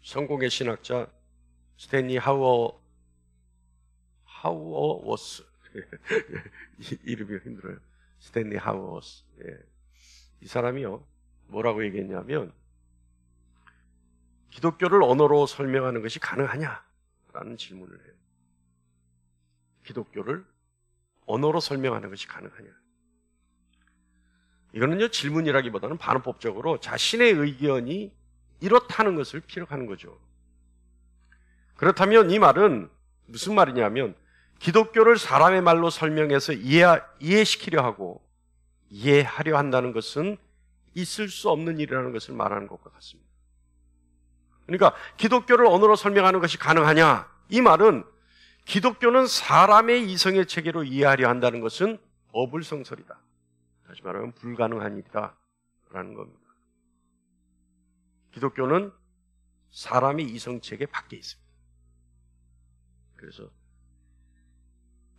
성공의 신학자 스탠리 하우어워스 이름이 힘들어요. 스탠리 하우어워스. 예. 이 사람이요 뭐라고 얘기했냐면 기독교를 언어로 설명하는 것이 가능하냐라는 질문을 해요. 기독교를 언어로 설명하는 것이 가능하냐? 이거는요 질문이라기보다는 반어법적으로 자신의 의견이 이렇다는 것을 피력하는 거죠. 그렇다면 이 말은 무슨 말이냐면 기독교를 사람의 말로 설명해서 이해시키려 하고 이해하려 한다는 것은 있을 수 없는 일이라는 것을 말하는 것과 같습니다. 그러니까 기독교를 언어로 설명하는 것이 가능하냐? 이 말은 기독교는 사람의 이성의 체계로 이해하려 한다는 것은 어불성설이다. 다시 말하면 불가능한 일이다 라는 겁니다. 기독교는 사람의 이성체계 밖에 있습니다. 그래서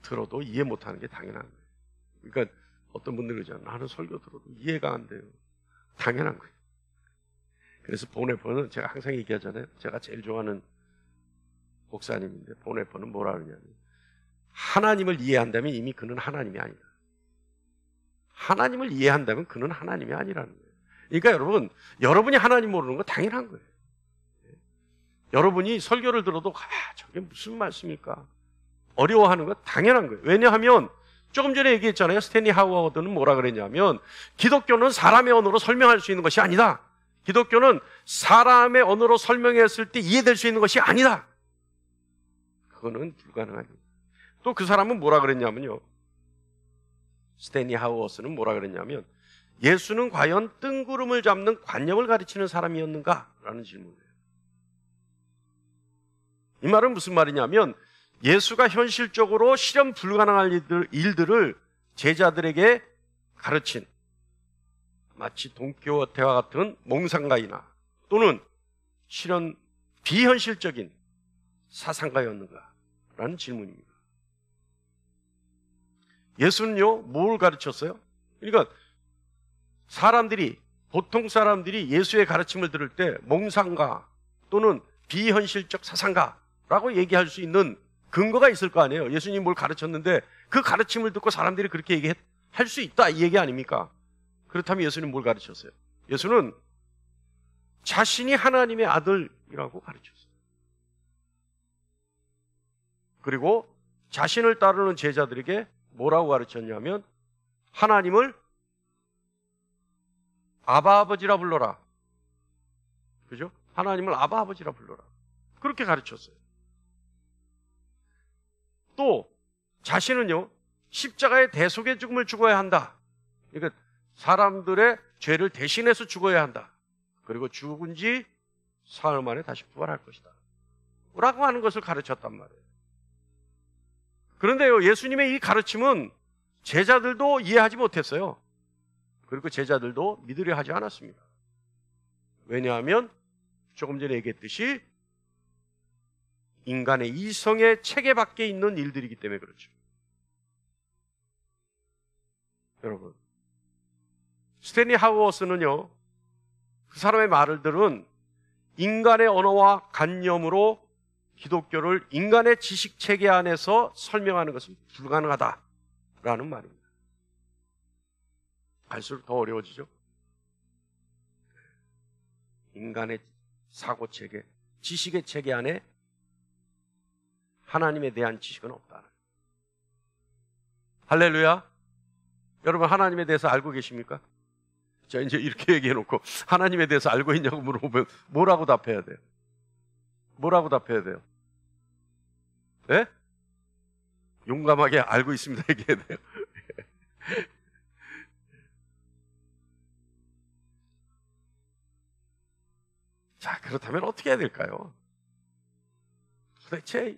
들어도 이해 못하는 게 당연한 거예요. 그러니까 어떤 분들이 그러잖아요. 나는 설교 들어도 이해가 안 돼요. 당연한 거예요. 그래서 보네퍼는 제가 항상 얘기하잖아요. 제가 제일 좋아하는 목사님인데 보네퍼는 뭐라 그러냐면 하나님을 이해한다면 이미 그는 하나님이 아니다. 하나님을 이해한다면 그는 하나님이 아니라는 거예요. 그러니까 여러분이 하나님 모르는 거 당연한 거예요. 여러분이 설교를 들어도 저게 무슨 말씀일까? 어려워하는 거 당연한 거예요. 왜냐하면 조금 전에 얘기했잖아요. 스탠리 하워드는 뭐라 그랬냐면 기독교는 사람의 언어로 설명할 수 있는 것이 아니다. 기독교는 사람의 언어로 설명했을 때 이해될 수 있는 것이 아니다. 그거는 불가능한 거예요. 또 그 사람은 뭐라 그랬냐면요. 스탠리 하워스는 뭐라 그랬냐면 예수는 과연 뜬구름을 잡는 관념을 가르치는 사람이었는가? 라는 질문이에요. 이 말은 무슨 말이냐면 예수가 현실적으로 실현 불가능한 일들을 제자들에게 가르친 마치 돈키호테와 같은 몽상가이나 또는 실현 비현실적인 사상가였는가? 라는 질문입니다. 예수는요, 뭘 가르쳤어요? 그러니까 보통 사람들이 예수의 가르침을 들을 때 몽상가 또는 비현실적 사상가라고 얘기할 수 있는 근거가 있을 거 아니에요. 예수님이 뭘 가르쳤는데 그 가르침을 듣고 사람들이 그렇게 얘기할 수 있다 이 얘기 아닙니까? 그렇다면 예수님은 뭘 가르쳤어요? 예수는 자신이 하나님의 아들이라고 가르쳤어요. 그리고 자신을 따르는 제자들에게 뭐라고 가르쳤냐면 하나님을 아바 아버지라 불러라. 그죠? 하나님을 아바 아버지라 불러라. 그렇게 가르쳤어요. 또 자신은요 십자가의 대속의 죽음을 죽어야 한다. 그러니까 사람들의 죄를 대신해서 죽어야 한다. 그리고 죽은 지 사흘 만에 다시 부활할 것이다 라고 하는 것을 가르쳤단 말이에요. 그런데요 예수님의 이 가르침은 제자들도 이해하지 못했어요. 그리고 제자들도 믿으려 하지 않았습니다. 왜냐하면 조금 전에 얘기했듯이 인간의 이성의 체계 밖에 있는 일들이기 때문에 그렇죠. 여러분, 스탠리 하우어스는요, 그 사람의 말을 들은 인간의 언어와 관념으로 기독교를 인간의 지식 체계 안에서 설명하는 것은 불가능하다라는 말입니다. 갈수록 더 어려워지죠. 인간의 사고 체계, 지식의 체계 안에 하나님에 대한 지식은 없다. 할렐루야. 여러분 하나님에 대해서 알고 계십니까? 자, 이제 이렇게 얘기해 놓고 하나님에 대해서 알고 있냐고 물어보면 뭐라고 답해야 돼요? 뭐라고 답해야 돼요? 네? 용감하게 알고 있습니다 얘기해야 돼요. 자, 그렇다면 어떻게 해야 될까요? 도대체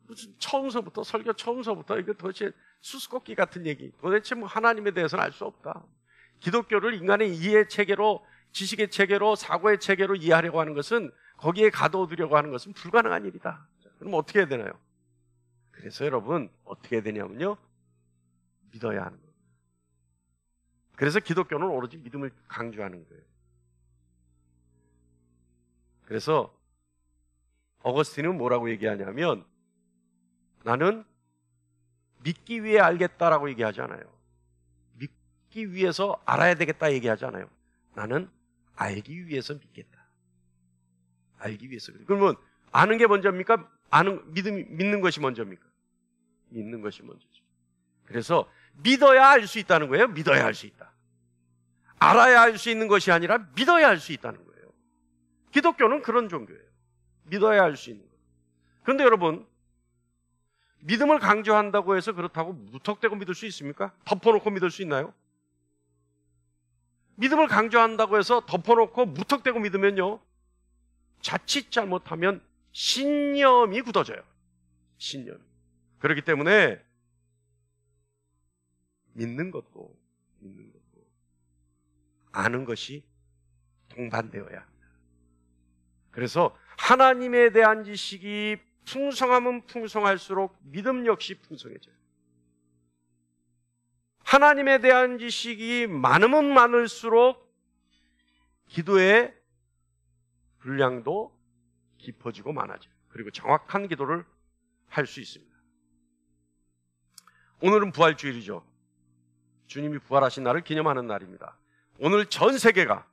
무슨 설교 처음서부터 이거 도대체 수수께끼 같은 얘기. 도대체 뭐 하나님에 대해서는 알 수 없다. 기독교를 인간의 이해 체계로, 지식의 체계로, 사고의 체계로 이해하려고 하는 것은, 거기에 가둬두려고 하는 것은 불가능한 일이다. 그럼 어떻게 해야 되나요? 그래서 여러분 어떻게 해야 되냐면요, 믿어야 하는 거예요. 그래서 기독교는 오로지 믿음을 강조하는 거예요. 그래서 어거스틴은 뭐라고 얘기하냐면 나는 믿기 위해 알겠다라고 얘기하지 않아요. 믿기 위해서 알아야 되겠다 얘기하지 않아요. 나는 알기 위해서 믿겠다. 알기 위해서. 그러면 아는 게 먼저입니까? 믿는 것이 먼저입니까? 믿는 것이 먼저죠. 그래서 믿어야 알 수 있다는 거예요. 믿어야 알 수 있다. 알아야 알 수 있는 것이 아니라 믿어야 알 수 있다는 거예요. 기독교는 그런 종교예요. 믿어야 알 수 있는 거. 그런데 여러분, 믿음을 강조한다고 해서 그렇다고 무턱대고 믿을 수 있습니까? 덮어놓고 믿을 수 있나요? 믿음을 강조한다고 해서 덮어놓고 무턱대고 믿으면요, 자칫 잘못하면 신념이 굳어져요. 신념. 그렇기 때문에 믿는 것도 아는 것이 동반되어야 합니다. 그래서 하나님에 대한 지식이 풍성하면 풍성할수록 믿음 역시 풍성해져요. 하나님에 대한 지식이 많으면 많을수록 기도의 분량도 깊어지고 많아져요. 그리고 정확한 기도를 할 수 있습니다. 오늘은 부활주일이죠. 주님이 부활하신 날을 기념하는 날입니다. 오늘 전 세계가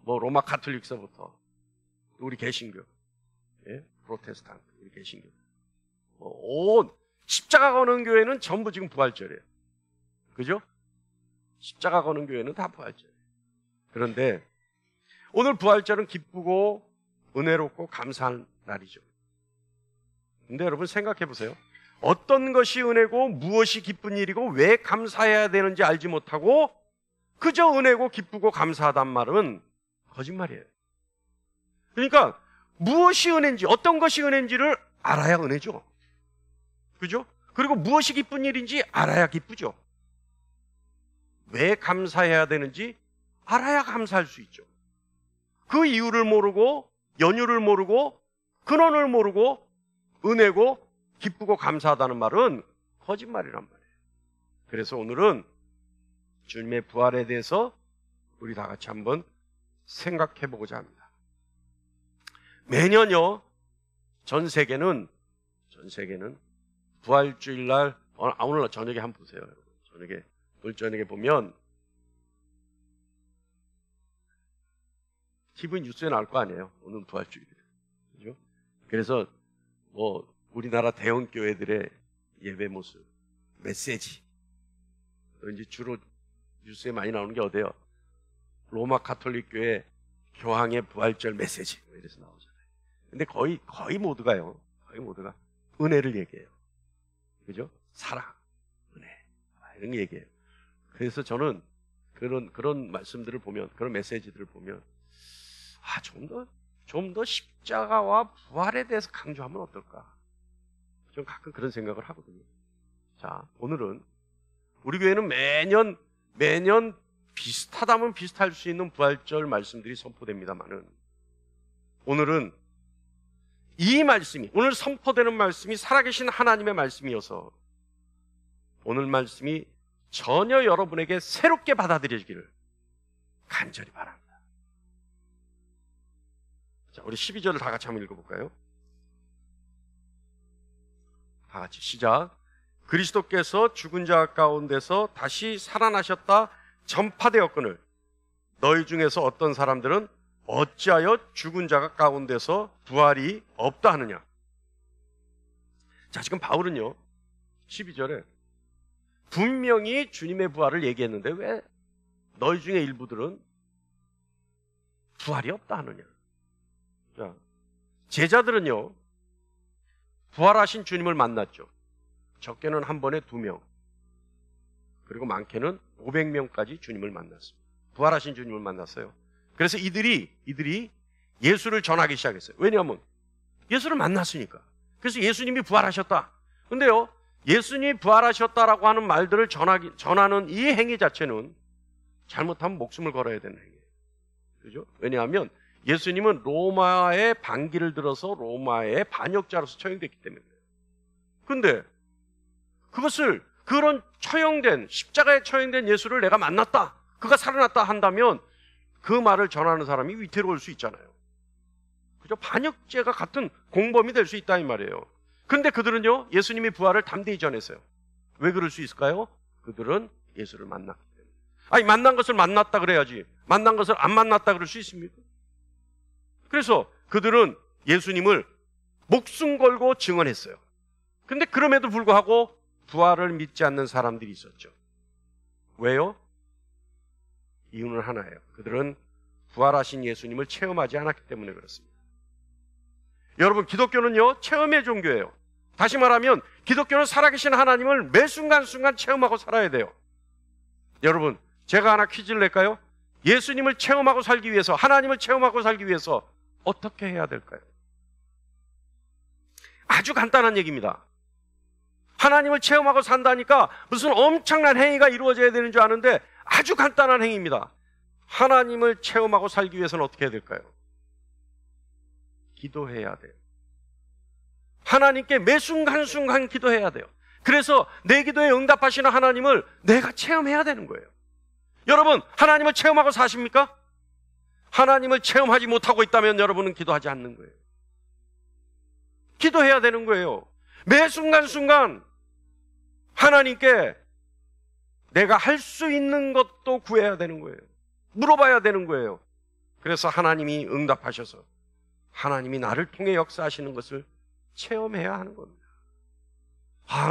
로마 가톨릭서부터 우리 개신교, 프로테스탄트, 우리 개신교, 온 십자가 거는 교회는 전부 지금 부활절이에요. 그죠? 십자가 거는 교회는 다 부활절이에요. 그런데 오늘 부활절은 기쁘고 은혜롭고 감사한 날이죠. 근데 여러분 생각해 보세요. 어떤 것이 은혜고 무엇이 기쁜 일이고 왜 감사해야 되는지 알지 못하고 그저 은혜고 기쁘고 감사하단 말은 거짓말이에요. 그러니까 무엇이 은혜인지, 어떤 것이 은혜인지를 알아야 은혜죠. 그죠? 그리고 무엇이 기쁜 일인지 알아야 기쁘죠. 왜 감사해야 되는지 알아야 감사할 수 있죠. 그 이유를 모르고, 연유를 모르고, 근원을 모르고 은혜고 기쁘고 감사하다는 말은 거짓말이란 말이에요. 그래서 오늘은 주님의 부활에 대해서 우리 다 같이 한번 생각해 보고자 합니다. 매년요, 전 세계는 부활주일날, 오늘 저녁에 한번 보세요. 오늘 저녁에 보면 TV 뉴스에 나올 거 아니에요. 오늘 부활주일이에요. 그죠? 그래서 우리나라 대형 교회들의 예배 모습, 메시지, 이제 주로 뉴스에 많이 나오는 게 어때요? 로마 가톨릭 교회 교황의 부활절 메시지 이래서 나오잖아요. 근데 거의 모두가 은혜를 얘기해요. 그죠? 사랑, 은혜 이런 거 얘기해요. 그래서 저는 그런 말씀들을 보면, 그런 메시지들을 보면 좀 더 십자가와 부활에 대해서 강조하면 어떨까? 좀 가끔 그런 생각을 하거든요. 자, 오늘은 우리 교회는 매년 비슷하다면 비슷할 수 있는 부활절 말씀들이 선포됩니다만은 오늘은 이 말씀이, 오늘 선포되는 말씀이 살아계신 하나님의 말씀이어서 오늘 말씀이 전혀 여러분에게 새롭게 받아들여지기를 간절히 바랍니다. 자, 우리 12절을 다 같이 한번 읽어볼까요? 다 같이 시작. 그리스도께서 죽은 자 가운데서 다시 살아나셨다 전파되었거늘 너희 중에서 어떤 사람들은 어찌하여 죽은 자 가운데서 부활이 없다 하느냐. 자, 지금 바울은요 12절에 분명히 주님의 부활을 얘기했는데 왜 너희 중에 일부들은 부활이 없다 하느냐. 자, 제자들은요 부활하신 주님을 만났죠. 적게는 한 번에 2명, 그리고 많게는 500명까지 주님을 만났습니다. 부활하신 주님을 만났어요. 그래서 이들이 예수를 전하기 시작했어요. 왜냐하면 예수를 만났으니까. 그래서 예수님이 부활하셨다. 근데요, 예수님이 부활하셨다라고 하는 말들을 전하는 이 행위 자체는 잘못하면 목숨을 걸어야 되는 행위예요. 그죠? 왜냐하면 예수님은 로마의 반기를 들어서 로마의 반역자로서 처형됐기 때문에. 근데 그런 십자가에 처형된 예수를 내가 만났다, 그가 살아났다 한다면 그 말을 전하는 사람이 위태로울 수 있잖아요. 뭐죠? 반역죄가 같은 공범이 될 수 있다 이 말이에요. 그런데 그들은요, 예수님이 부활을 담대히 전했어요. 왜 그럴 수 있을까요? 그들은 예수를 만났기 때문에. 아니, 만난 것을 만났다 그래야지, 만난 것을 안 만났다 그럴 수 있습니까? 그래서 그들은 예수님을 목숨 걸고 증언했어요. 근데 그럼에도 불구하고 부활을 믿지 않는 사람들이 있었죠. 왜요? 이유는 하나예요. 그들은 부활하신 예수님을 체험하지 않았기 때문에 그렇습니다. 여러분, 기독교는요, 체험의 종교예요. 다시 말하면 기독교는 살아계신 하나님을 매 순간순간 체험하고 살아야 돼요. 여러분, 제가 하나 퀴즈를 낼까요? 예수님을 체험하고 살기 위해서, 하나님을 체험하고 살기 위해서 어떻게 해야 될까요? 아주 간단한 얘기입니다. 하나님을 체험하고 산다니까 무슨 엄청난 행위가 이루어져야 되는 줄 아는데 아주 간단한 행위입니다. 하나님을 체험하고 살기 위해서는 어떻게 해야 될까요? 기도해야 돼요. 하나님께 매 순간순간 기도해야 돼요. 그래서 내 기도에 응답하시는 하나님을 내가 체험해야 되는 거예요. 여러분, 하나님을 체험하고 사십니까? 하나님을 체험하지 못하고 있다면 여러분은 기도하지 않는 거예요. 기도해야 되는 거예요. 매 순간순간 하나님께 내가 할 수 있는 것도 구해야 되는 거예요. 물어봐야 되는 거예요. 그래서 하나님이 응답하셔서 하나님이 나를 통해 역사하시는 것을 체험해야 하는 겁니다.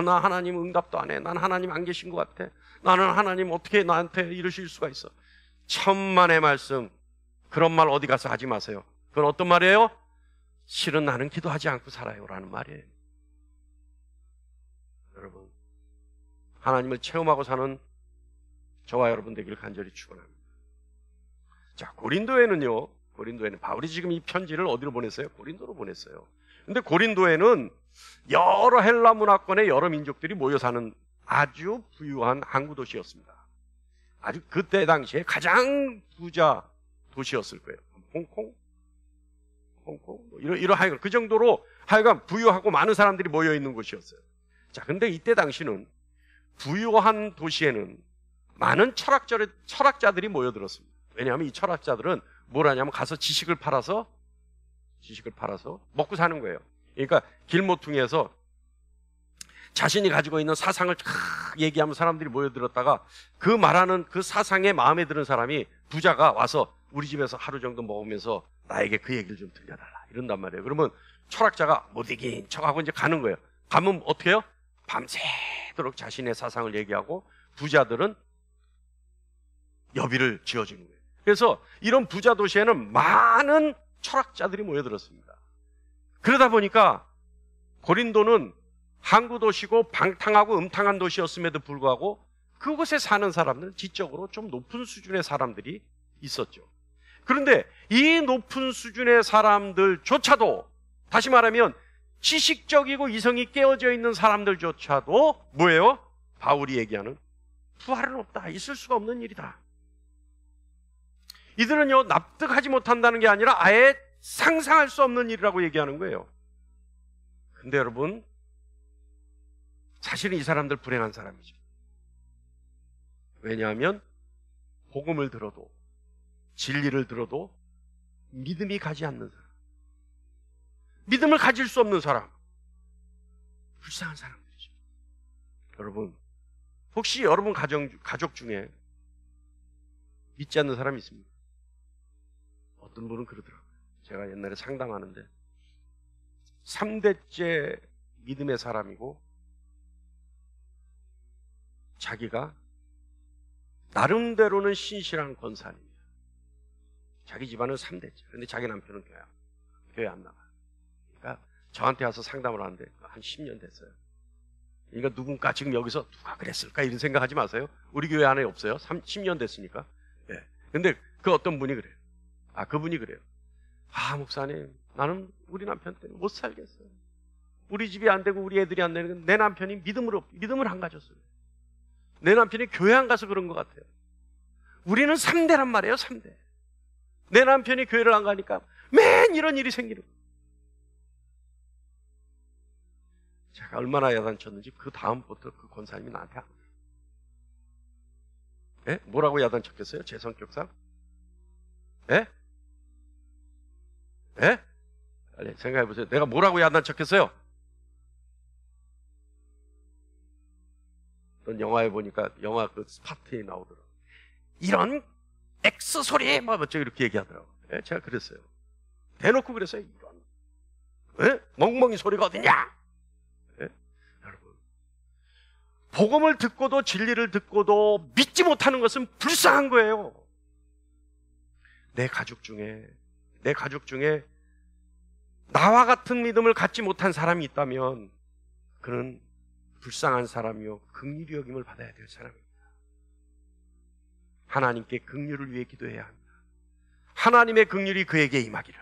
나 하나님 응답도 안 해. 난 하나님 안 계신 것 같아. 나는 하나님 어떻게 나한테 이러실 수가 있어. 천만의 말씀, 그런 말 어디 가서 하지 마세요. 그건 어떤 말이에요? 실은 나는 기도하지 않고 살아요 라는 말이에요. 여러분, 하나님을 체험하고 사는 저와 여러분 되기를 간절히 축원합니다. 자, 고린도에는 바울이 지금 이 편지를 어디로 보냈어요? 고린도로 보냈어요. 근데 고린도에는 여러 헬라 문화권의 여러 민족들이 모여 사는 아주 부유한 항구 도시였습니다. 아주 그때 당시에 가장 부자 도시였을 거예요. 홍콩 뭐 하여간 그 정도로 하여간 부유하고 많은 사람들이 모여 있는 곳이었어요. 자, 근데 이때 당시는 부유한 도시에는 많은 철학자들이 모여들었습니다. 왜냐하면 이 철학자들은 뭘 하냐면 가서 지식을 팔아서 먹고 사는 거예요. 그러니까 길모퉁이에서 자신이 가지고 있는 사상을 얘기하면 사람들이 모여들었다가 그 말하는 그 사상에 마음에 드는 사람이, 부자가 와서 우리 집에서 하루 정도 먹으면서 나에게 그 얘기를 좀 들려달라 이런단 말이에요. 그러면 철학자가 못 이긴 척하고 이제 가는 거예요. 가면 어떻게 해요? 밤새도록 자신의 사상을 얘기하고 부자들은 여비를 지어주는 거예요. 그래서 이런 부자 도시에는 많은 철학자들이 모여들었습니다. 그러다 보니까 고린도는 항구 도시고 방탕하고 음탕한 도시였음에도 불구하고 그곳에 사는 사람들은 지적으로 좀 높은 수준의 사람들이 있었죠. 그런데 이 높은 수준의 사람들조차도, 다시 말하면 지식적이고 이성이 깨어져 있는 사람들조차도 뭐예요? 바울이 얘기하는 부활은 없다, 있을 수가 없는 일이다. 이들은요, 납득하지 못한다는 게 아니라 아예 상상할 수 없는 일이라고 얘기하는 거예요. 근데 여러분, 사실은 이 사람들 불행한 사람이죠. 왜냐하면 복음을 들어도, 진리를 들어도 믿음이 가지 않는 사람, 믿음을 가질 수 없는 사람, 불쌍한 사람들이죠. 여러분, 혹시 여러분 가족 중에 믿지 않는 사람이 있습니까? 어떤 분은 그러더라고요. 제가 옛날에 상담하는데 3대째 믿음의 사람이고 자기가 나름대로는 신실한 권사입니다. 자기 집안은 3대째. 그런데 자기 남편은 교회 안 나가요. 그러니까 저한테 와서 상담을 하는데 한 10년 됐어요. 그러니까 누군가 지금 여기서 누가 그랬을까 이런 생각하지 마세요. 우리 교회 안에 없어요. 10년 됐으니까. 예. 근데 그 어떤 분이 그래요. 그분이 그래요. 목사님, 나는 우리 남편 때문에 못 살겠어요. 우리 집이 안 되고 우리 애들이 안 되는 건 내 남편이 믿음을 안 가졌어요. 내 남편이 교회 안 가서 그런 것 같아요. 우리는 3대란 말이에요, 3대. 내 남편이 교회를 안 가니까 맨 이런 일이 생기는 거예요. 제가 얼마나 야단쳤는지 그 다음부터 그 권사님이 나한테 안 그래요. 예? 뭐라고 야단쳤겠어요? 제 성격상? 예? 예? 빨리 생각해 보세요. 내가 뭐라고 야단 쳤겠어요? 어떤 영화에 보니까 영화 그 스파트에 나오더라고요. 이런 X 소리 뭐 어쩌고 이렇게 얘기하더라고요. 예, 제가 그랬어요. 대놓고 그랬어요. 이런 멍멍이 소리가 어디냐? 예? 여러분, 복음을 듣고도 진리를 듣고도 믿지 못하는 것은 불쌍한 거예요. 내 가족 중에 나와 같은 믿음을 갖지 못한 사람이 있다면 그는 불쌍한 사람이요 긍휼히 여김을 받아야 될 사람입니다. 하나님께 긍휼을 위해 기도해야 합니다. 하나님의 긍휼이 그에게 임하기를.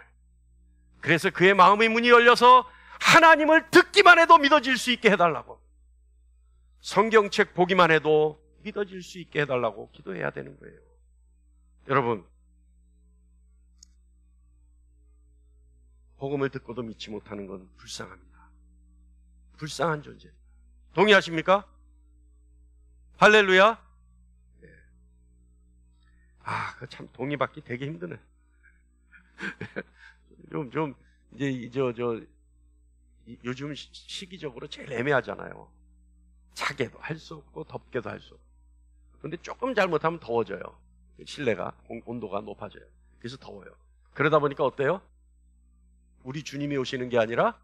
그래서 그의 마음의 문이 열려서 하나님을 듣기만 해도 믿어질 수 있게 해달라고, 성경책 보기만 해도 믿어질 수 있게 해달라고 기도해야 되는 거예요. 여러분, 복음을 듣고도 믿지 못하는 건 불쌍합니다. 불쌍한 존재입니다. 동의하십니까? 할렐루야. 네. 아, 그 참 동의받기 되게 힘드네. 요즘 시기적으로 제일 애매하잖아요. 차게도 할 수 없고 덥게도 할 수 없고. 근데 조금 잘못하면 더워져요. 실내가 온도가 높아져요. 그래서 더워요. 그러다 보니까 어때요? 우리 주님이 오시는 게 아니라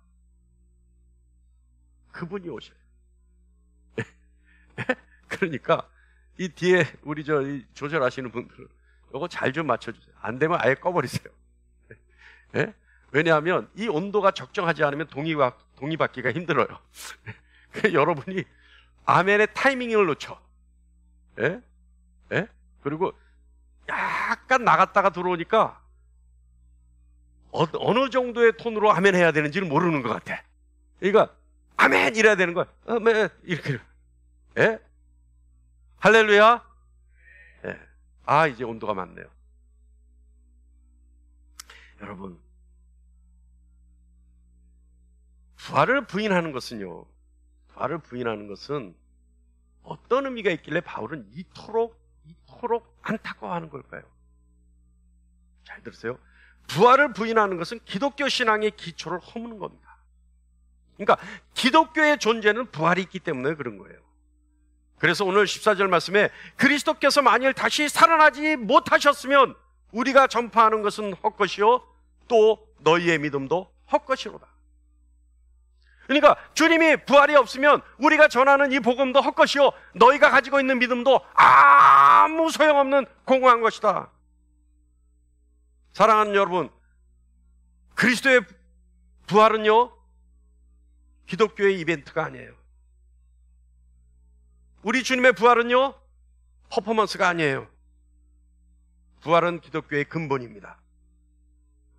그분이 오셔요. 그러니까 이 뒤에 우리 이 조절하시는 분들 이거 잘 좀 맞춰주세요. 안 되면 아예 꺼버리세요. 왜냐하면 이 온도가 적정하지 않으면 동의받기가 힘들어요. 여러분이 아멘의 타이밍을 놓쳐. 그리고 약간 나갔다가 들어오니까 어느 정도의 톤으로 아멘 해야 되는지를 모르는 것 같아. 그러니까 아멘 이래야 되는 거야. 아멘 이렇게. 할렐루야. 아, 이제 온도가 맞네요. 여러분, 부활을 부인하는 것은요, 부활을 부인하는 것은 어떤 의미가 있길래 바울은 이토록 안타까워하는 걸까요? 잘 들으세요. 부활을 부인하는 것은 기독교 신앙의 기초를 허무는 겁니다. 그러니까 기독교의 존재는 부활이 있기 때문에 그런 거예요. 그래서 오늘 14절 말씀에 그리스도께서 만일 다시 살아나지 못하셨으면 우리가 전파하는 것은 헛것이요 또 너희의 믿음도 헛것이로다. 그러니까 주님이 부활이 없으면 우리가 전하는 이 복음도 헛것이요 너희가 가지고 있는 믿음도 아무 소용없는 공허한 것이다. 사랑하는 여러분, 그리스도의 부활은요 기독교의 이벤트가 아니에요. 우리 주님의 부활은요 퍼포먼스가 아니에요. 부활은 기독교의 근본입니다.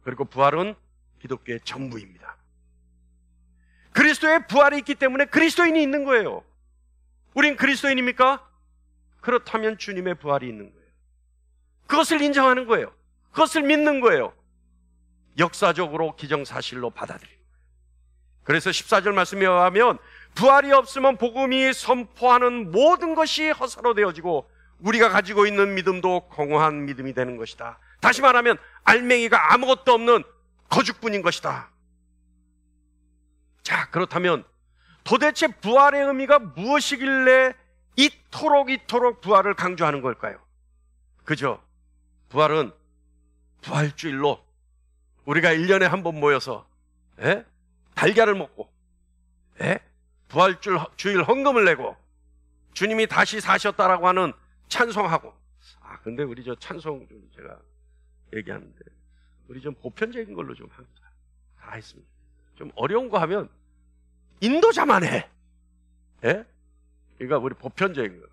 그리고 부활은 기독교의 전부입니다. 그리스도의 부활이 있기 때문에 그리스도인이 있는 거예요. 우린 그리스도인입니까? 그렇다면 주님의 부활이 있는 거예요. 그것을 인정하는 거예요. 그것을 믿는 거예요. 역사적으로 기정사실로 받아들이는 거예요. 그래서 14절 말씀에 의하면 부활이 없으면 복음이 선포하는 모든 것이 헛사로 되어지고 우리가 가지고 있는 믿음도 공허한 믿음이 되는 것이다. 다시 말하면 알맹이가 아무것도 없는 거죽뿐인 것이다. 자, 그렇다면 도대체 부활의 의미가 무엇이길래 이토록 부활을 강조하는 걸까요? 그죠? 부활은 부활주일로 우리가 1년에 한 번 모여서 달걀을 먹고 부활주일 헌금을 내고 주님이 다시 사셨다라고 하는 찬송하고. 아, 근데 우리 저 찬송 좀 제가 얘기하는데 우리 좀 보편적인 걸로 좀 합니다. 다 했습니다. 좀 어려운 거 하면 인도자만 해. 그러니까 우리 보편적인 거.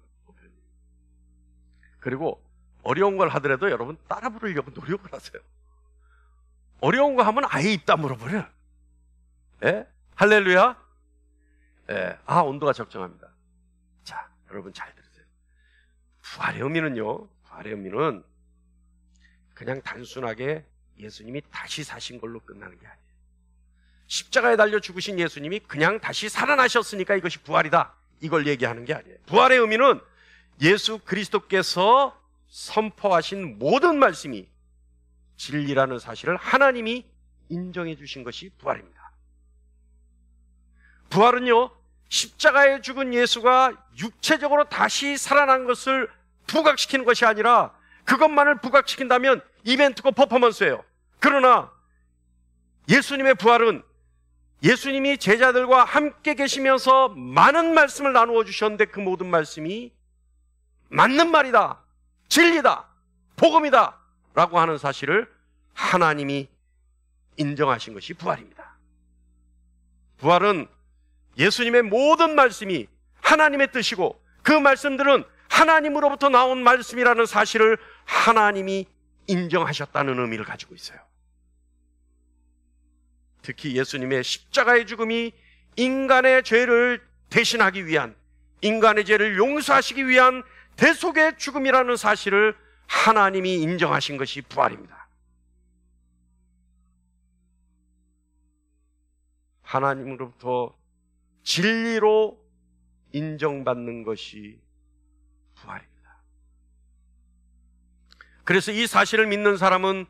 그리고 어려운 걸 하더라도 여러분 따라 부르려고 노력을 하세요. 어려운 거 하면 아예 입 다물어버려. 할렐루야. 아, 온도가 적정합니다. 자, 여러분 잘 들으세요. 부활의 의미는요, 부활의 의미는 그냥 단순하게 예수님이 다시 사신 걸로 끝나는 게 아니에요. 십자가에 달려 죽으신 예수님이 그냥 다시 살아나셨으니까 이것이 부활이다, 이걸 얘기하는 게 아니에요. 부활의 의미는 예수 그리스도께서 선포하신 모든 말씀이 진리라는 사실을 하나님이 인정해 주신 것이 부활입니다. 부활은요, 십자가에 죽은 예수가 육체적으로 다시 살아난 것을 부각시키는 것이 아니라 그것만을 부각시킨다면 이벤트고 퍼포먼스예요. 그러나 예수님의 부활은 예수님이 제자들과 함께 계시면서 많은 말씀을 나누어 주셨는데 그 모든 말씀이 맞는 말이다, 진리다, 복음이다 라고 하는 사실을 하나님이 인정하신 것이 부활입니다. 부활은 예수님의 모든 말씀이 하나님의 뜻이고 그 말씀들은 하나님으로부터 나온 말씀이라는 사실을 하나님이 인정하셨다는 의미를 가지고 있어요. 특히 예수님의 십자가의 죽음이 인간의 죄를 대신하기 위한, 인간의 죄를 용서하시기 위한 대속의 죽음이라는 사실을 하나님이 인정하신 것이 부활입니다. 하나님으로부터 진리로 인정받는 것이 부활입니다. 그래서 이 사실을 믿는 사람은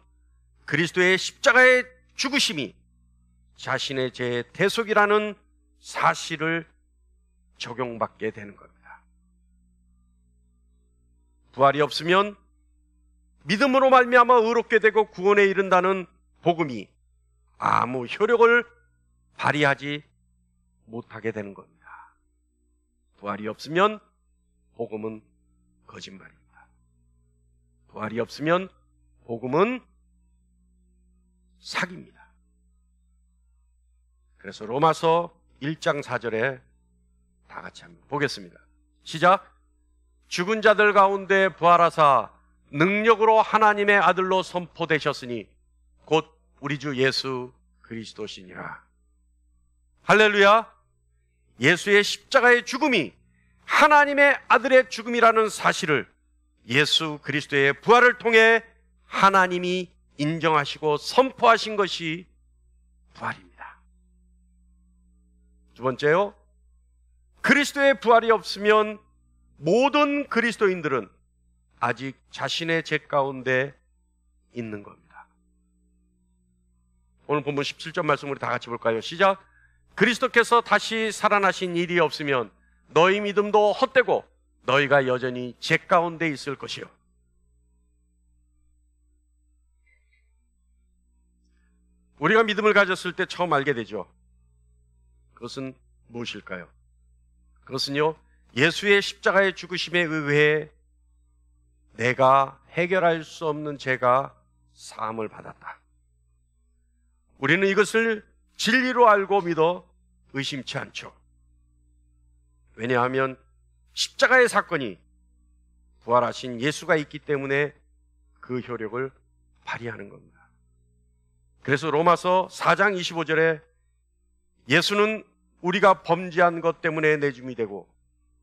그리스도의 십자가의 죽으심이 자신의 죄의 대속이라는 사실을 적용받게 되는 겁니다. 부활이 없으면 믿음으로 말미암아 의롭게 되고 구원에 이른다는 복음이 아무 효력을 발휘하지 못하게 되는 겁니다. 부활이 없으면 복음은 거짓말입니다. 부활이 없으면 복음은 사기입니다. 그래서 로마서 1장 4절에 다 같이 한번 보겠습니다. 시작. 죽은 자들 가운데 부활하사 능력으로 하나님의 아들로 선포되셨으니 곧 우리 주 예수 그리스도시니라. 할렐루야. 예수의 십자가의 죽음이 하나님의 아들의 죽음이라는 사실을 예수 그리스도의 부활을 통해 하나님이 인정하시고 선포하신 것이 부활입니다. 두 번째요, 그리스도의 부활이 없으면 모든 그리스도인들은 아직 자신의 죄 가운데 있는 겁니다. 오늘 본문 17절 말씀 우리 다 같이 볼까요? 시작. 그리스도께서 다시 살아나신 일이 없으면 너희 믿음도 헛되고 너희가 여전히 죄 가운데 있을 것이요. 우리가 믿음을 가졌을 때 처음 알게 되죠. 그것은 무엇일까요? 그것은요, 예수의 십자가의 죽으심에 의해 내가 해결할 수 없는 죄가 사함을 받았다. 우리는 이것을 진리로 알고 믿어 의심치 않죠. 왜냐하면 십자가의 사건이 부활하신 예수가 있기 때문에 그 효력을 발휘하는 겁니다. 그래서 로마서 4장 25절에 예수는 우리가 범죄한 것 때문에 내줌이 되고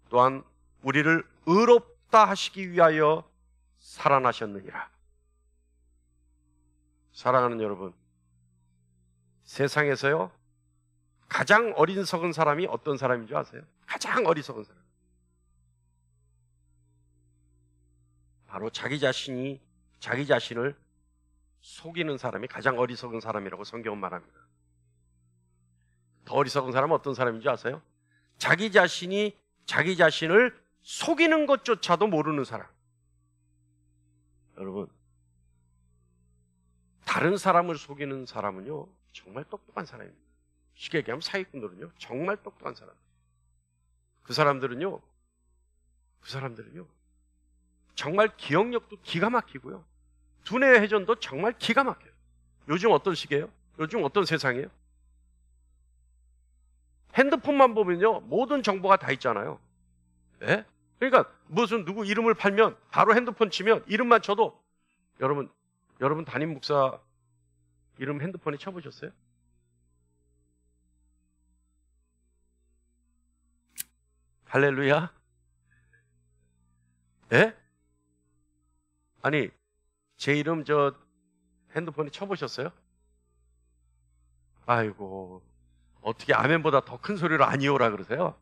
또한 우리를 의롭다 하시기 위하여 살아나셨느니라. 사랑하는 여러분, 세상에서요 가장 어리석은 사람이 어떤 사람인 줄 아세요? 가장 어리석은 사람, 바로 자기 자신을 속이는 사람이 가장 어리석은 사람이라고 성경은 말합니다. 더 어리석은 사람은 어떤 사람인지 아세요? 자기 자신이 자기 자신을 속이는 것조차도 모르는 사람. 여러분, 다른 사람을 속이는 사람은요 정말 똑똑한 사람입니다. 쉽게 얘기하면 사기꾼들은요 정말 똑똑한 사람. 그 사람들은요 정말 기억력도 기가 막히고요, 두뇌 회전도 정말 기가 막혀요. 요즘 어떤 시기예요? 요즘 어떤 세상이에요? 핸드폰만 보면요 모든 정보가 다 있잖아요. 네? 그러니까 무슨 누구 이름을 팔면 바로 핸드폰 치면 이름만 쳐도 여러분 담임 목사 이름 핸드폰에 쳐보셨어요? 할렐루야. 예? 아니 제 이름 저 핸드폰에 쳐보셨어요? 아이고, 어떻게 아멘보다 더 큰 소리로 아니오라 그러세요?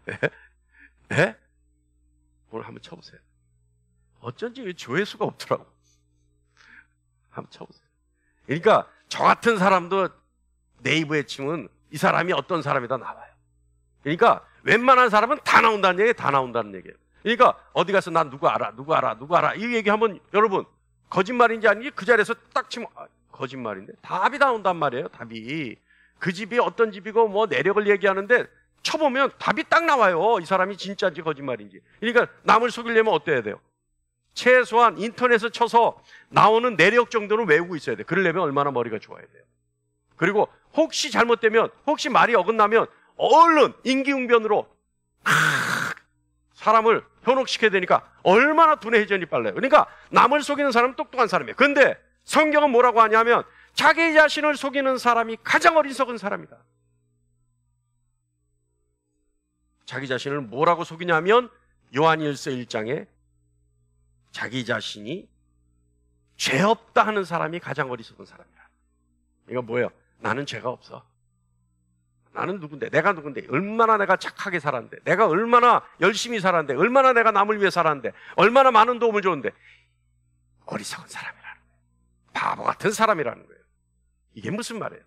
예? 예? 오늘 한번 쳐보세요. 어쩐지 조회수가 없더라고. 한번 쳐보세요. 그러니까 저 같은 사람도 네이버에 치면 이 사람이 어떤 사람이다 나와요. 그러니까 웬만한 사람은 다 나온다는 얘기예요. 다 나온다는 얘기예요. 그러니까 어디 가서 난 누구 알아, 누구 알아, 누구 알아 이 얘기하면 여러분 거짓말인지 아닌지 그 자리에서 딱 치면 거짓말인데 답이 나온단 말이에요. 답이 그 집이 어떤 집이고 뭐 내력을 얘기하는데 쳐보면 답이 딱 나와요. 이 사람이 진짜인지 거짓말인지. 그러니까 남을 속이려면 어때야 돼요? 최소한 인터넷에 쳐서 나오는 내력 정도는 외우고 있어야 돼요. 그러려면 얼마나 머리가 좋아야 돼요. 그리고 혹시 잘못되면, 혹시 말이 어긋나면 얼른 임기응변으로 사람을 현혹시켜야 되니까 얼마나 두뇌 회전이 빨라요. 그러니까 남을 속이는 사람은 똑똑한 사람이에요. 근데 성경은 뭐라고 하냐면 자기 자신을 속이는 사람이 가장 어리석은 사람이다. 자기 자신을 뭐라고 속이냐면 요한일서 1장에 자기 자신이 죄 없다 하는 사람이 가장 어리석은 사람이라. 이거 뭐예요? 나는 죄가 없어. 나는 누군데? 내가 누군데? 얼마나 내가 착하게 살았는데? 내가 얼마나 열심히 살았는데? 얼마나 내가 남을 위해 살았는데? 얼마나 많은 도움을 줬는데? 어리석은 사람이라는 거예요. 바보 같은 사람이라는 거예요. 이게 무슨 말이에요?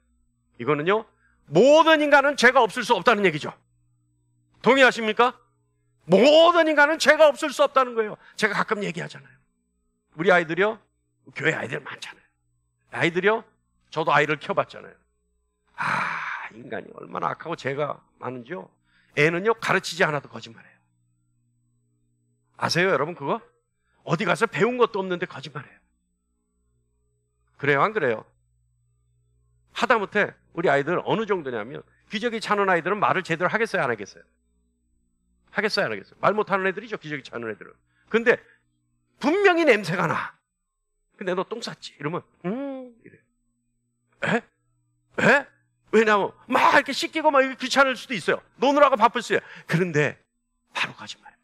이거는요, 모든 인간은 죄가 없을 수 없다는 얘기죠. 동의하십니까? 모든 인간은 죄가 없을 수 없다는 거예요. 제가 가끔 얘기하잖아요. 우리 아이들이요, 교회 아이들 많잖아요. 아이들이요, 저도 아이를 키워봤잖아요. 인간이 얼마나 악하고 죄가 많은지요. 애는요, 가르치지 않아도 거짓말해요. 아세요, 여러분 그거? 어디 가서 배운 것도 없는데 거짓말해요. 그래요, 안 그래요? 하다못해 우리 아이들 어느 정도냐면 기저귀 차는 아이들은 말을 제대로 하겠어요, 안 하겠어요? 하겠어요, 안 하겠어요? 말 못하는 애들이죠, 기저귀 차는 애들은. 근데 분명히 냄새가 나. 근데 너 똥 쌌지? 이러면 이래. 에? 왜냐면 막 이렇게 씻기고 막 귀찮을 수도 있어요. 노느라고 바쁠 수 있어요. 그런데 바로 거짓말.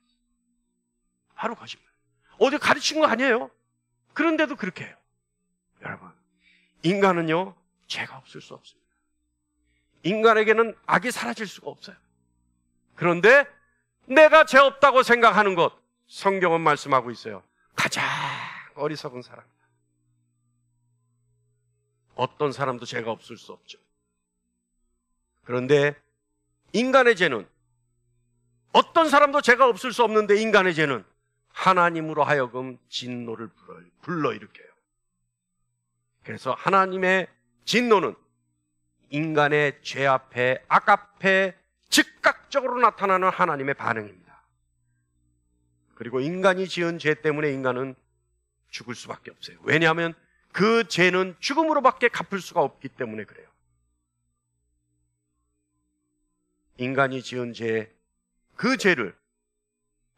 바로 거짓말. 어디 가르친 거 아니에요. 그런데도 그렇게 해요. 여러분, 인간은요, 죄가 없을 수 없습니다. 인간에게는 악이 사라질 수가 없어요. 그런데 내가 죄 없다고 생각하는 것, 성경은 말씀하고 있어요. 가장 어리석은 사람이다. 어떤 사람도 죄가 없을 수 없죠. 그런데 인간의 죄는, 어떤 사람도 죄가 없을 수 없는데 인간의 죄는 하나님으로 하여금 진노를 불러일으켜요. 그래서 하나님의 진노는 인간의 죄 앞에, 악 앞에 즉각적으로 나타나는 하나님의 반응입니다. 그리고 인간이 지은 죄 때문에 인간은 죽을 수밖에 없어요. 왜냐하면 그 죄는 죽음으로밖에 갚을 수가 없기 때문에 그래요. 인간이 지은 죄, 그 죄를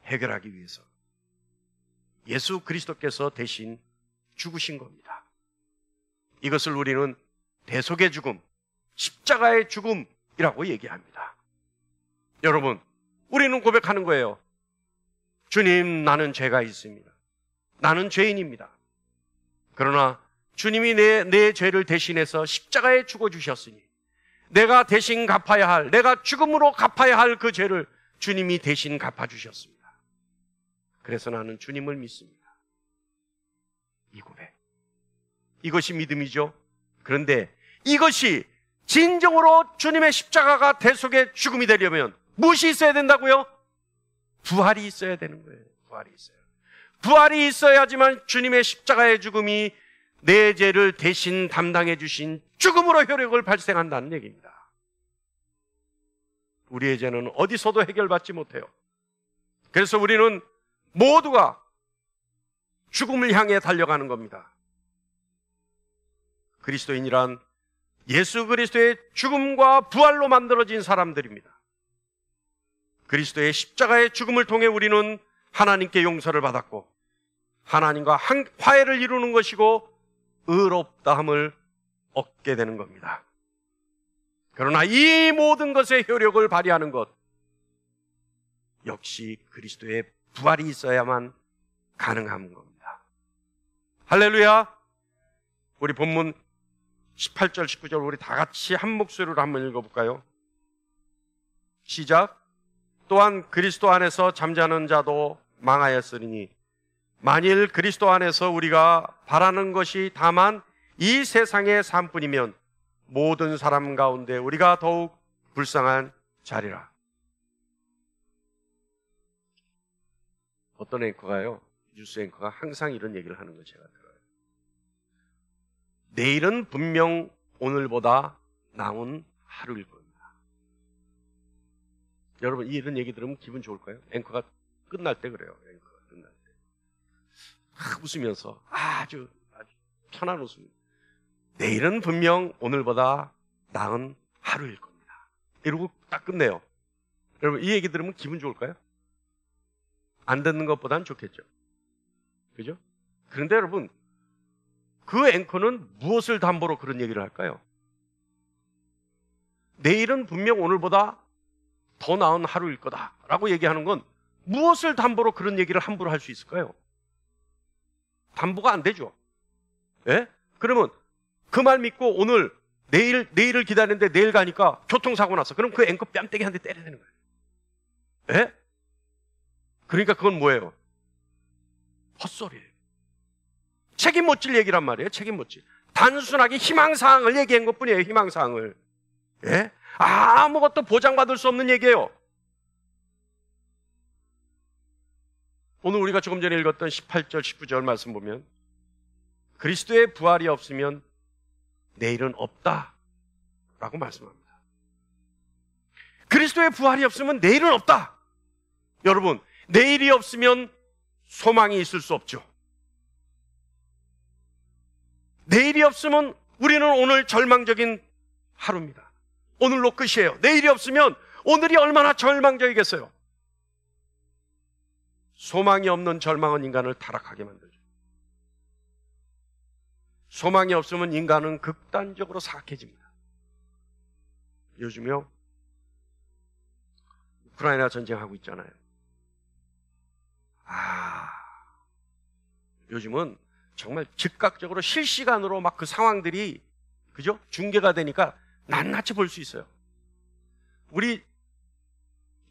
해결하기 위해서 예수 그리스도께서 대신 죽으신 겁니다. 이것을 우리는 대속의 죽음, 십자가의 죽음이라고 얘기합니다. 여러분, 우리는 고백하는 거예요. 주님, 나는 죄가 있습니다. 나는 죄인입니다. 그러나 주님이 내 죄를 대신해서 십자가에 죽어주셨으니 내가 대신 갚아야 할, 내가 죽음으로 갚아야 할 그 죄를 주님이 대신 갚아주셨습니다. 그래서 나는 주님을 믿습니다. 이 고백. 이것이 믿음이죠. 그런데 이것이 진정으로 주님의 십자가가 대속의 죽음이 되려면 무엇이 있어야 된다고요? 부활이 있어야 되는 거예요. 부활이 있어요. 부활이 있어야지만 주님의 십자가의 죽음이 내 죄를 대신 담당해 주신 죽음으로 효력을 발생한다는 얘기입니다. 우리의 죄는 어디서도 해결받지 못해요. 그래서 우리는 모두가 죽음을 향해 달려가는 겁니다. 그리스도인이란 예수 그리스도의 죽음과 부활로 만들어진 사람들입니다. 그리스도의 십자가의 죽음을 통해 우리는 하나님께 용서를 받았고 하나님과 화해를 이루는 것이고 의롭다함을 얻게 되는 겁니다. 그러나 이 모든 것의 효력을 발휘하는 것 역시 그리스도의 부활이 있어야만 가능한 겁니다. 할렐루야. 우리 본문 18절 19절 우리 다 같이 한 목소리로 한번 읽어볼까요? 시작. 또한 그리스도 안에서 잠자는 자도 망하였으니 만일 그리스도 안에서 우리가 바라는 것이 다만 이 세상의 삶뿐이면 모든 사람 가운데 우리가 더욱 불쌍한 자리라. 어떤 앵커가요, 뉴스 앵커가 항상 이런 얘기를 하는 걸 제가 들어요. 내일은 분명 오늘보다 나은 하루일 겁니다. 여러분, 이런 얘기 들으면 기분 좋을까요? 앵커가 끝날 때 그래요. 앵커가 끝날 때 웃으면서 아주 편한 웃음. 내일은 분명 오늘보다 나은 하루일 겁니다. 이러고 딱 끝내요. 여러분, 이 얘기 들으면 기분 좋을까요? 안 듣는 것보단 좋겠죠. 그죠? 그런데 여러분, 그 앵커는 무엇을 담보로 그런 얘기를 할까요? 내일은 분명 오늘보다 더 나은 하루일 거다라고 얘기하는 건 무엇을 담보로 그런 얘기를 함부로 할 수 있을까요? 담보가 안 되죠. 예? 그러면 그 말 믿고 오늘 내일을 기다리는데 내일 가니까 교통사고 났어. 그럼 그 앵커 뺨때기 한 대 때려야 되는 거예요. 예? 그러니까 그건 뭐예요? 헛소리예요. 책임 못 질 얘기란 말이에요. 책임 못 질. 단순하게 희망사항을 얘기한 것뿐이에요. 희망사항을. 예? 아무것도 보장받을 수 없는 얘기예요. 오늘 우리가 조금 전에 읽었던 18절, 19절 말씀 보면 그리스도의 부활이 없으면 내일은 없다라고 말씀합니다. 그리스도의 부활이 없으면 내일은 없다. 여러분, 내일이 없으면 소망이 있을 수 없죠. 내일이 없으면 우리는 오늘 절망적인 하루입니다. 오늘로 끝이에요. 내일이 없으면 오늘이 얼마나 절망적이겠어요. 소망이 없는 절망은 인간을 타락하게 만들죠. 소망이 없으면 인간은 극단적으로 사악해집니다. 요즘요, 우크라이나 전쟁하고 있잖아요. 요즘은 정말 즉각적으로 실시간으로 막 그 상황들이, 그죠? 중계가 되니까 낱낱이 볼 수 있어요. 우리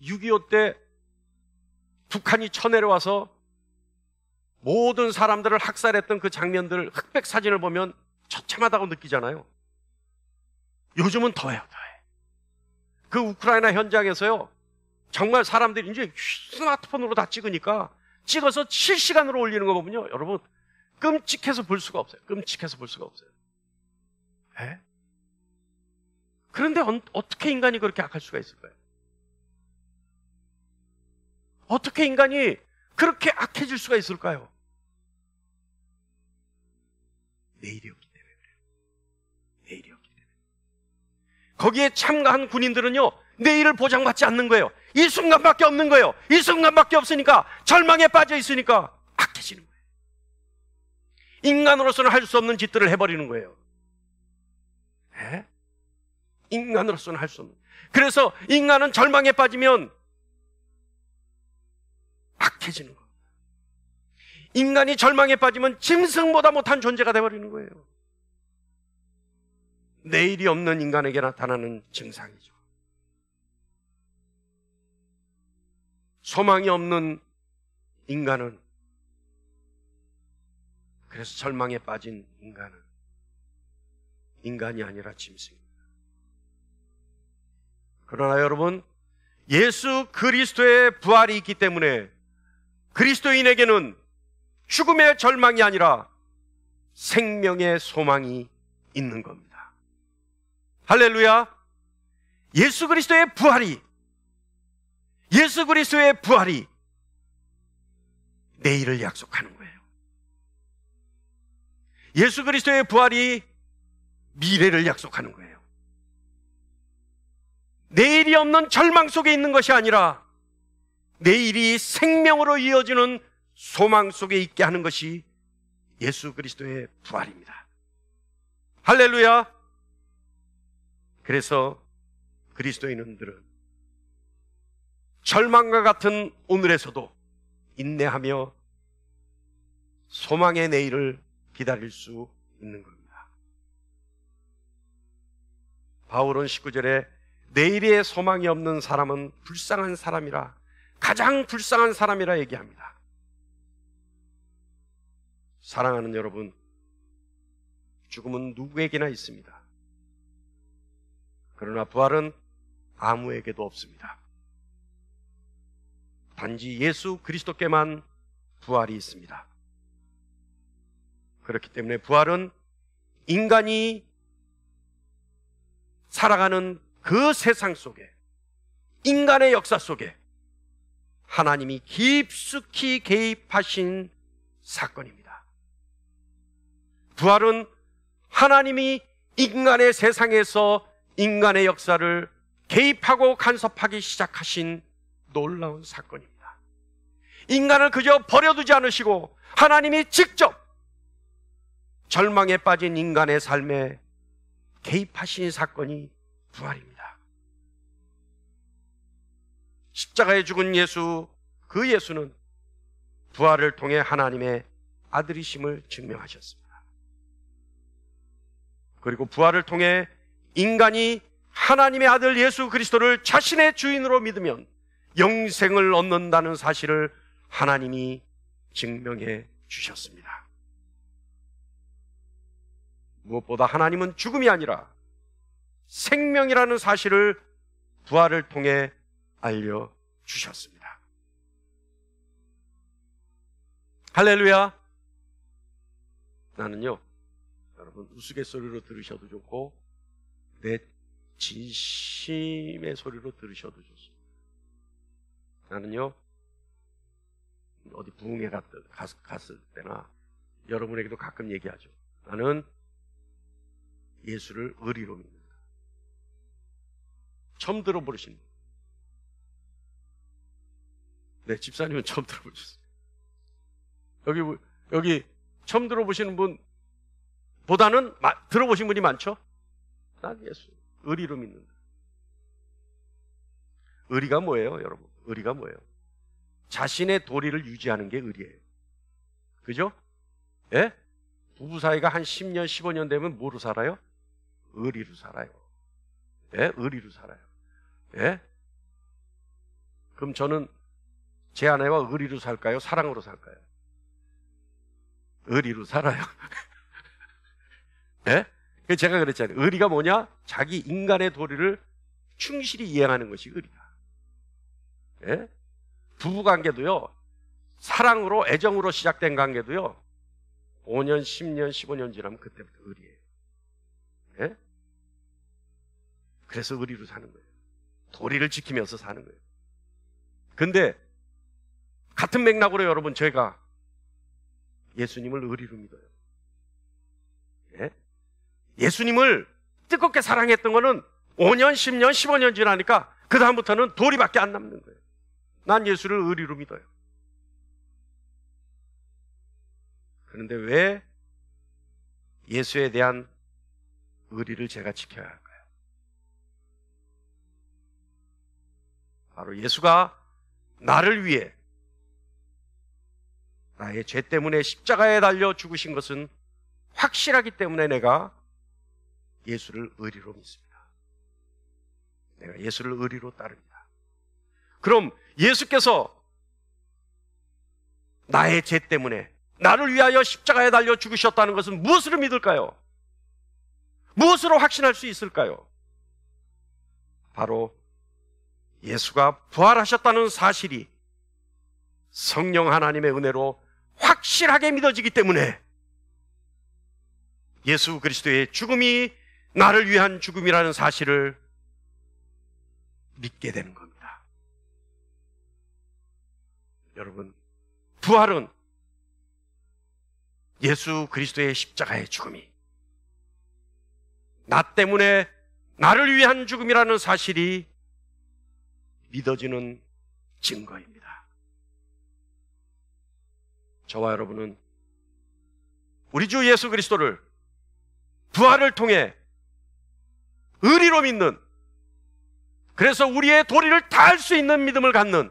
6.25 때 북한이 쳐내려와서 모든 사람들을 학살했던 그 장면들, 흑백 사진을 보면 처참하다고 느끼잖아요. 요즘은 더해요, 더해. 그 우크라이나 현장에서요, 정말 사람들이 이제 스마트폰으로 다 찍으니까 찍어서 실시간으로 올리는 거 보면요, 여러분, 끔찍해서 볼 수가 없어요. 끔찍해서 볼 수가 없어요. 에? 그런데 어떻게 인간이 그렇게 악할 수가 있을까요? 어떻게 인간이 그렇게 악해질 수가 있을까요? 내일이 없기 때문에 그래요. 내일이 없기 때문에. 거기에 참가한 군인들은요, 내일을 보장받지 않는 거예요. 이 순간밖에 없는 거예요. 이 순간밖에 없으니까, 절망에 빠져 있으니까 악해지는 거예요. 인간으로서는 할 수 없는 짓들을 해버리는 거예요. 에? 인간으로서는 할 수 없는. 그래서 인간은 절망에 빠지면 악해지는 겁니다. 인간이 절망에 빠지면 짐승보다 못한 존재가 되어버리는 거예요. 내일이 없는 인간에게 나타나는 증상이죠. 소망이 없는 인간은, 그래서 절망에 빠진 인간은 인간이 아니라 짐승입니다. 그러나 여러분, 예수 그리스도의 부활이 있기 때문에 그리스도인에게는 죽음의 절망이 아니라 생명의 소망이 있는 겁니다. 할렐루야! 예수 그리스도의 부활이 내일을 약속하는 거예요. 예수 그리스도의 부활이 미래를 약속하는 거예요. 내일이 없는 절망 속에 있는 것이 아니라 내일이 생명으로 이어지는 소망 속에 있게 하는 것이 예수 그리스도의 부활입니다. 할렐루야! 그래서 그리스도인들은 절망과 같은 오늘에서도 인내하며 소망의 내일을 기다릴 수 있는 겁니다. 바울은 19절에 내일의 소망이 없는 사람은 불쌍한 사람이라, 가장 불쌍한 사람이라 얘기합니다. 사랑하는 여러분, 죽음은 누구에게나 있습니다. 그러나 부활은 아무에게도 없습니다. 단지 예수 그리스도께만 부활이 있습니다. 그렇기 때문에 부활은 인간이 살아가는 그 세상 속에, 인간의 역사 속에 하나님이 깊숙이 개입하신 사건입니다. 부활은 하나님이 인간의 세상에서 인간의 역사를 개입하고 간섭하기 시작하신 놀라운 사건입니다. 인간을 그저 버려두지 않으시고 하나님이 직접 절망에 빠진 인간의 삶에 개입하신 사건이 부활입니다. 십자가에 죽은 예수, 그 예수는 부활을 통해 하나님의 아들이심을 증명하셨습니다. 그리고 부활을 통해 인간이 하나님의 아들 예수 그리스도를 자신의 주인으로 믿으면 영생을 얻는다는 사실을 하나님이 증명해 주셨습니다. 무엇보다 하나님은 죽음이 아니라 생명이라는 사실을 부활을 통해 알려주셨습니다. 할렐루야. 나는요, 여러분 우스갯소리로 들으셔도 좋고 내 진심의 소리로 들으셔도 좋습니다. 나는요, 어디 부흥회 갔을 때나 여러분에게도 가끔 얘기하죠. 나는 예수를 의리로 믿는다. 처음 들어보신 분. 네, 집사님은 처음 들어보셨어요. 여기 처음 들어보시는 분 보다는 들어보신 분이 많죠? 난 예수 의리로 믿는다. 의리가 뭐예요, 여러분? 의리가 뭐예요? 자신의 도리를 유지하는 게 의리예요. 그죠? 예? 부부 사이가 한 10년, 15년 되면 뭐로 살아요? 의리로 살아요. 예? 의리로 살아요. 예? 그럼 저는 제 아내와 의리로 살까요? 사랑으로 살까요? 의리로 살아요. 예? 제가 그랬잖아요. 의리가 뭐냐? 자기 인간의 도리를 충실히 이행하는 것이 의리다. 예? 부부 관계도요, 사랑으로, 애정으로 시작된 관계도요, 5년, 10년, 15년 지나면 그때부터 의리예요. 예? 그래서 의리로 사는 거예요. 도리를 지키면서 사는 거예요. 근데 같은 맥락으로 여러분, 제가 예수님을 의리로 믿어요. 예? 예수님을 뜨겁게 사랑했던 거는 5년, 10년, 15년 지나니까 그 다음부터는 도리밖에 안 남는 거예요. 난 예수를 의리로 믿어요. 그런데 왜 예수에 대한 의리를 제가 지켜야 할까요? 바로 예수가 나를 위해 나의 죄 때문에 십자가에 달려 죽으신 것은 확실하기 때문에 내가 예수를 의리로 믿습니다. 내가 예수를 의리로 따릅니다. 그럼 예수께서 나의 죄 때문에 나를 위하여 십자가에 달려 죽으셨다는 것은 무엇으로 믿을까요? 무엇으로 확신할 수 있을까요? 바로 예수가 부활하셨다는 사실이 성령 하나님의 은혜로 확실하게 믿어지기 때문에 예수 그리스도의 죽음이 나를 위한 죽음이라는 사실을 믿게 되는 겁니다. 여러분, 부활은 예수 그리스도의 십자가의 죽음이 나 때문에 나를 위한 죽음이라는 사실이 믿어지는 증거입니다. 저와 여러분은 우리 주 예수 그리스도를 부활을 통해 의리로 믿는, 그래서 우리의 도리를 다할 수 있는 믿음을 갖는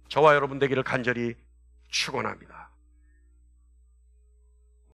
저와 여러분 되기를 간절히 축원합니다.